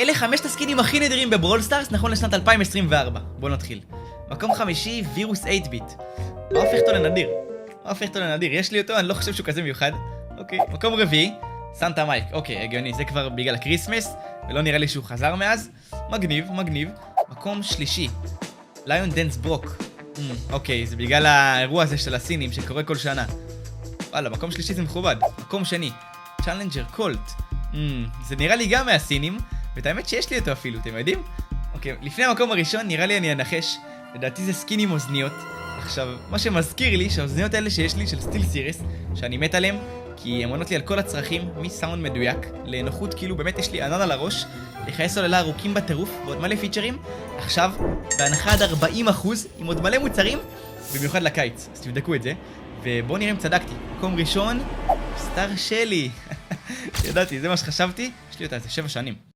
אלה 5 הסקינים הכי נדירים בברול סטארס נכון לשנת 2024. בואו נתחיל. מקום חמישי, וירוס 8-ביט. מה הופך אותו לנדיר? יש לי אותו, אני לא חושב שהוא כזה מיוחד. אוקיי. מקום רביעי, סנטה מייק. אוקיי, הגיוני, זה כבר בגלל הקריסמס, ולא נראה לי שהוא חזר מאז. מגניב. מקום שלישי, ליון דנס ברוק. אוקיי, זה בגלל האירוע הזה של הסינים שקורה כל שנה. וואלה, מקום שלישי זה מכובד. מקום שני, צ'אלנג'ר קולט. זה נראה לי גם מהסינים, ואת האמת שיש לי אותו אפילו, אתם יודעים? אוקיי, לפני המקום הראשון נראה לי אני אנחש, לדעתי זה סקין עם אוזניות. עכשיו, מה שמזכיר לי שהאוזניות האלה שיש לי של סטיל סיריס, שאני מת עליהם, כי הם עונות לי על כל הצרכים, מסאונד מדויק, לנוחות כאילו באמת יש לי ענן על הראש, לחיי סוללה ארוכים בטירוף, ועוד מלא פיצ'רים, עכשיו, בהנחה עד 40%, עם עוד מלא מוצרים, במיוחד לקיץ, אז תבדקו את זה, ובואו נראה אם צדקתי. מקום ראשון, סטאר שלי. ידעתי, זה מה שחשבתי, יש לי אותה איזה 7 שנים.